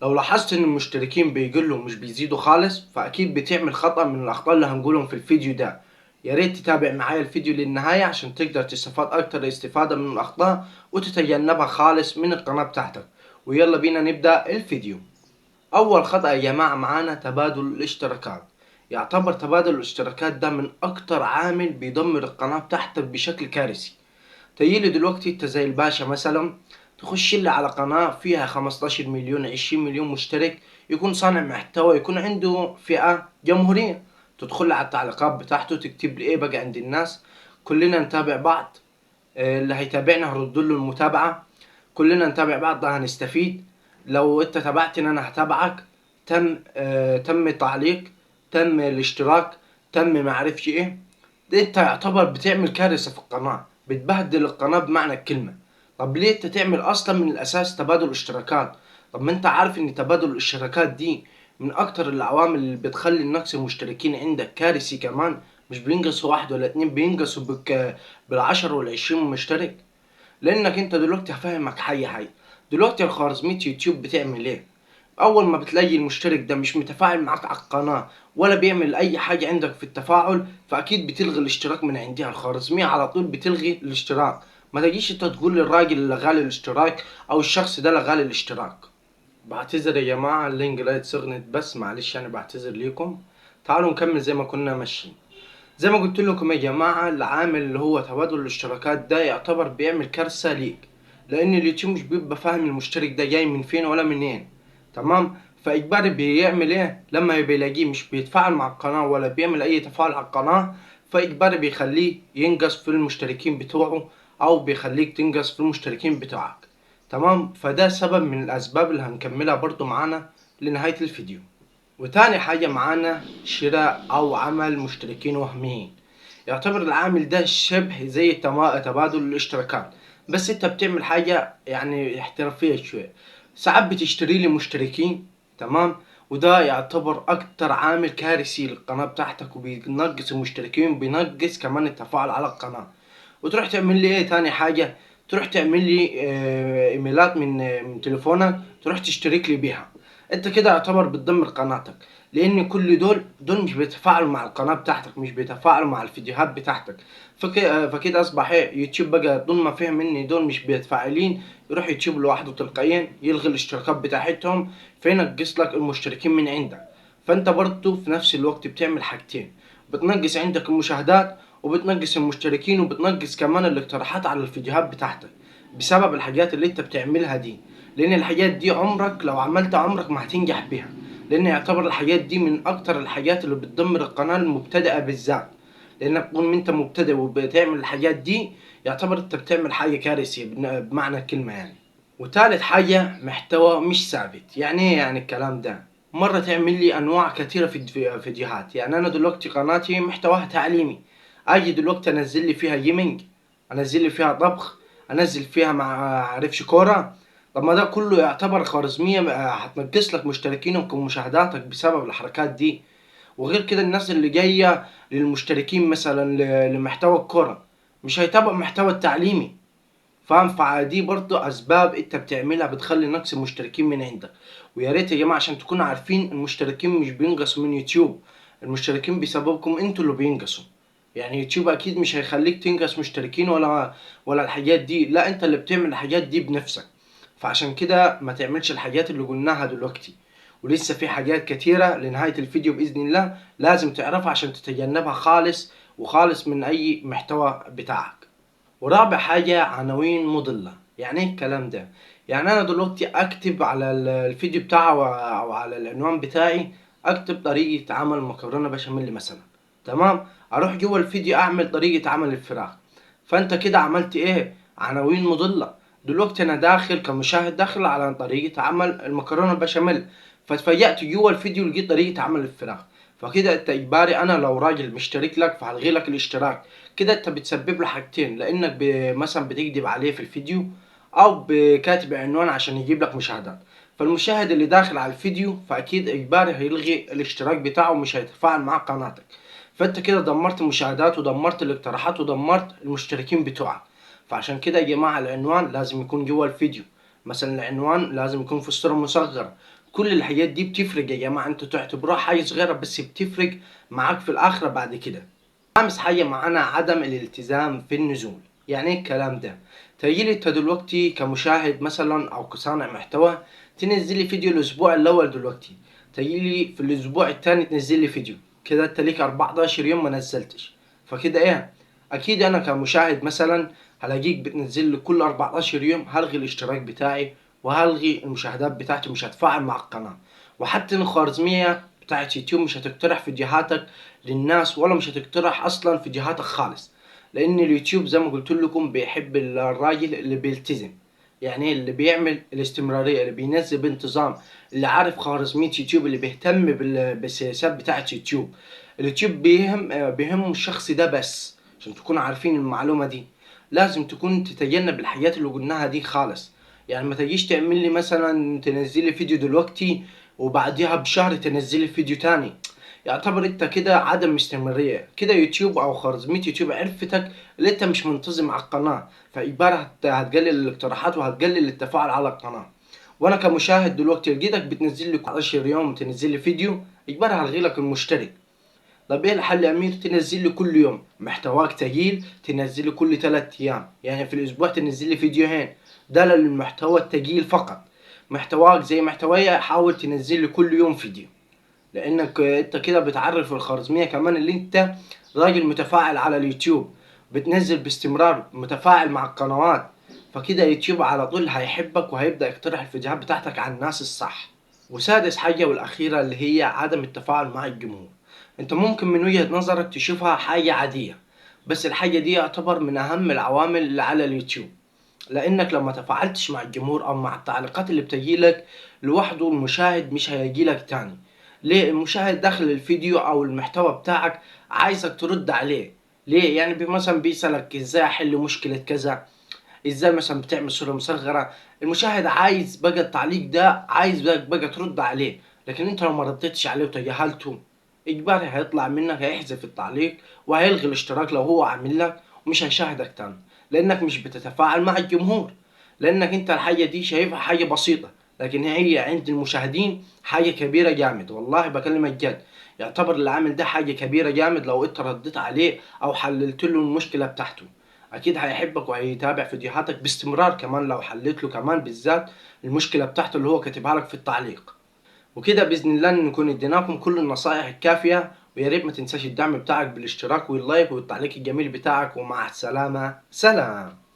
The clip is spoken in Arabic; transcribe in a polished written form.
لو لاحظت ان المشتركين بيقلوا مش بيزيدوا خالص، فاكيد بتعمل خطأ من الاخطاء اللي هنقولهم في الفيديو ده. يا ريت تتابع معايا الفيديو للنهاية عشان تقدر تستفاد اكتر استفادة من الاخطاء وتتجنبها خالص من القناة بتاعتك. ويلا بينا نبدأ الفيديو. اول خطأ يا جماعة معانا تبادل الاشتراكات. يعتبر تبادل الاشتراكات ده من اكتر عامل بيدمر القناة بتاعتك بشكل كارثي. تيجي دلوقتي انت زي الباشا مثلا، تخش لي على قناة فيها 15 مليون 20 مليون مشترك، يكون صانع محتوى، يكون عنده فئة جمهورية. تدخل على التعليقات بتاعته تكتب لي ايه بقى عند الناس: كلنا نتابع بعض، اللي هيتابعنا هرد له المتابعة، كلنا نتابع بعض ده هنستفيد، لو انت تابعتني انا هتابعك، تم تعليق، تم الاشتراك، تم معرفش ايه. ده انت يعتبر بتعمل كارثة في القناة، بتبهدل القناة بمعنى الكلمة. طب ليه انت تعمل اصلا من الاساس تبادل اشتراكات؟ طب ما انت عارف ان تبادل الاشتراكات دي من اكتر العوامل اللي بتخلي نقص المشتركين عندك كارثي كمان. مش بينقصوا واحد ولا اتنين، بينقصوا بالعشر والعشرين مشترك. لانك انت دلوقتي هفهمك حاجة. دلوقتي الخوارزمية يوتيوب بتعمل ايه؟ اول ما بتلاقي المشترك ده مش متفاعل معاك على القناة ولا بيعمل اي حاجة عندك في التفاعل، فاكيد بتلغي الاشتراك من عندها. الخوارزمية على طول بتلغي الاشتراك. ما تجيش انت تقول للراجل اللي لغالي الاشتراك او الشخص ده لغالي الاشتراك. بعتذر يا جماعة، اللينك لا اتسغنت، بس معلش يعني بعتذر ليكم. تعالوا نكمل زي ما كنا ماشيين. زي ما قلت لكم يا جماعة، العامل اللي هو تبادل الاشتراكات ده يعتبر بيعمل كارثة ليك، لان اليوتيوب مش بيبقى فاهم المشترك ده جاي من فين ولا منين. تمام. فاجباري بيعمل ايه لما بيلاقيه مش بيتفاعل مع القناة ولا بيعمل اي تفاعل على القناة؟ فاجباري بيخليه ينقص في المشتركين بتوعه، او بيخليك تنقص في المشتركين بتوعك. تمام. فده سبب من الاسباب اللي هنكملها برضو معانا لنهاية الفيديو. وتاني حاجة معانا شراء أو عمل مشتركين وهميين. يعتبر العامل ده شبه زي تبادل الاشتراكات، بس انت بتعمل حاجة يعني احترافية شوية. ساعات بتشتري لي مشتركين، تمام، وده يعتبر أكتر عامل كارثي للقناة بتاعتك، وبينقص المشتركين وبينقص كمان التفاعل على القناة. وتروح تعمل لي ايه تاني حاجة؟ تروح تعمل لي ايميلات من تليفونك، تروح تشترك لي بيها. انت كده يعتبر بتدمر قناتك، لان كل دول مش بيتفاعلوا مع القناة بتاعتك، مش بيتفاعلوا مع الفيديوهات بتاعتك. فكده اصبح ايه؟ يوتيوب بقى طول ما فهم ان دول مش بيتفاعلين، يروح يوتيوب لوحده تلقائيا يلغي الاشتراكات بتاعتهم، فينقص لك المشتركين من عندك. فانت برضه في نفس الوقت بتعمل حاجتين: بتنقص عندك المشاهدات، وبتنقص المشتركين، وبتنقص كمان الاقتراحات على الفيديوهات بتاعتك، بسبب الحاجات اللي انت بتعملها دي. لان الحاجات دي عمرك لو عملتها عمرك ما هتنجح بيها، لان يعتبر الحاجات دي من اكتر الحاجات اللي بتدمر القناة المبتدئة بالذات. لانك تكون انت مبتدئ وبتعمل الحاجات دي، يعتبر انت بتعمل حاجة كارثية بمعنى الكلمة يعني. وتالت حاجة محتوى مش ثابت. يعني ايه يعني الكلام ده؟ مرة تعمل لي انواع كثيرة في فيديوهات. يعني انا دلوقتي قناتي محتواها تعليمي، اجي دلوقتي انزل لي فيها جيمنج، انزل لي فيها طبخ، انزل فيها مع عارفش كورة. طب ما ده كله يعتبر خوارزمية هتنقص لك مشتركينك ومشاهداتك بسبب الحركات دي. وغير كده الناس اللي جاية للمشتركين مثلا لمحتوى الكورة مش هيتابعوا المحتوى التعليمي. فاهم؟ فدي برضو اسباب انت بتعملها بتخلي نقص المشتركين من عندك. ويا ريت يا جماعه عشان تكونوا عارفين، المشتركين مش بينقصوا من يوتيوب، المشتركين بسببكم انتوا اللي بينقصوا. يعني يوتيوب اكيد مش هيخليك تنقص مشتركين ولا الحاجات دي، لا انت اللي بتعمل الحاجات دي بنفسك. فعشان كده ما تعملش الحاجات اللي قلناها دلوقتي. ولسه في حاجات كتيرة لنهاية الفيديو بإذن الله لازم تعرفها عشان تتجنبها خالص وخالص من أي محتوى بتاعك. ورابع حاجة عناوين مضلة. يعني ايه الكلام ده؟ يعني انا دلوقتي اكتب على الفيديو بتاعه او على العنوان بتاعي، اكتب طريقة عمل مكرونة بشاميل مثلا، تمام، اروح جوه الفيديو اعمل طريقة عمل الفراخ. فانت كده عملت ايه؟ عناوين مضلة. دلوقتي انا داخل كمشاهد داخل على طريقة عمل المكرونة البشاميل، فتفاجأت جوه الفيديو لقيت طريقة عمل الفراخ. فكده انت اجباري، انا لو راجل مشترك لك فهلغي لك الاشتراك. كده انت بتسبب له حاجتين: لانك مثلا بتكذب عليه في الفيديو، او بكاتب عنوان عشان يجيب لك مشاهدات. فالمشاهد اللي داخل على الفيديو فاكيد اجباري هيلغي الاشتراك بتاعه ومش هيتفاعل مع قناتك. فانت كده دمرت المشاهدات ودمرت الاقتراحات ودمرت المشتركين بتوعك. فعشان كده يا جماعة العنوان لازم يكون جوه الفيديو. مثلا العنوان لازم يكون في الصورة مصغرة، كل الحاجات دي بتفرق يا جماعة، انتوا تعتبروها حاجة صغيرة بس بتفرق معاك في الآخرة بعد كده. خامس حاجة معانا عدم الالتزام في النزول. يعني ايه الكلام ده؟ تجيلي انت دلوقتي كمشاهد مثلا او كصانع محتوى تنزلي فيديو الاسبوع الاول دلوقتي، تجيلي في الاسبوع التاني تنزلي فيديو، كده انت ليك 14 يوم ما نزلتش. فكده ايه؟ اكيد انا كمشاهد مثلا هلاقيك بتنزل لي كل 14 يوم، هلغي الاشتراك بتاعي وهلغي المشاهدات بتاعتي، مش هتفاعل مع القناة. وحتى الخوارزمية بتاعت يوتيوب مش هتقترح فيديوهاتك للناس، ولا مش هتقترح اصلا فيديوهاتك خالص، لان اليوتيوب زي ما قلت لكم بيحب الراجل اللي بيلتزم، يعني اللي بيعمل الاستمرارية، اللي بينزل بانتظام، اللي عارف خوارزمية يوتيوب، اللي بيهتم بالسياسات بتاعت يوتيوب. اليوتيوب بيهم الشخص ده بس، عشان تكونوا عارفين المعلومة دي. لازم تكون تتجنب الحاجات اللي قلناها دي خالص. يعني ما تجيش تعمل لي مثلا تنزل لي فيديو دلوقتي وبعديها بشهر تنزل لي فيديو تاني، يعتبر انت كده عدم استمرارية. كده يوتيوب او خوارزمية يوتيوب عرفتك اللي انت مش منتظم على القناة، فإجبار هتقلل الاقتراحات وهتقلل التفاعل على القناة. وانا كمشاهد دلوقتي لقيتك بتنزل لي 10 يوم تنزل لي فيديو، إجبار هلغي لك المشترك. طب ايه الحل يا امير؟ تنزل لي كل يوم، محتواك تقيل تنزل لي كل 3 ايام، يعني في الاسبوع تنزل لي فيديوهين، ده للمحتوى التقيل فقط. محتواك زي محتوايا حاول تنزل لي كل يوم فيديو، لانك انت كده بتعرف الخوارزمية كمان اللي انت راجل متفاعل على اليوتيوب، بتنزل باستمرار متفاعل مع القنوات. فكده يوتيوب على طول هيحبك وهيبدأ يقترح الفيديوهات بتاعتك على الناس الصح. وسادس حاجة والأخيرة اللي هي عدم التفاعل مع الجمهور. انت ممكن من وجهة نظرك تشوفها حاجة عادية، بس الحاجة دي يعتبر من أهم العوامل اللي على اليوتيوب، لانك لما تفاعلتش مع الجمهور او مع التعليقات اللي بتجيلك لوحده، المشاهد مش هيجيلك تاني. ليه؟ المشاهد داخل الفيديو او المحتوى بتاعك عايزك ترد عليه. ليه؟ يعني مثلا بيسألك ازاي احل مشكلة كذا، ازاي مثلا بتعمل صورة مصغرة، المشاهد عايز بقى التعليق ده، عايز بقى ترد عليه. لكن انت لو ما ردتش عليه وتجاهلته، اجباري هيطلع منك، هيحذف التعليق وهيلغي الاشتراك لو هو عامل لك، ومش هيشاهدك تاني، لانك مش بتتفاعل مع الجمهور. لانك انت الحاجة دي شايفها حاجة بسيطة، لكن هي عند المشاهدين حاجة كبيرة جامد، والله بكلمك جد. يعتبر اللي عامل ده حاجة كبيرة جامد، لو انت رديت عليه او حللت له المشكلة بتاعته اكيد هيحبك وهيتابع فيديوهاتك باستمرار، كمان لو حليت له كمان بالذات المشكلة بتاعته اللي هو كاتبها لك في التعليق. وكده باذن الله نكون اديناكم كل النصائح الكافية، ويا ريت ما تنساش الدعم بتاعك بالاشتراك واللايك والتعليق الجميل بتاعك. ومع السلامة، سلام.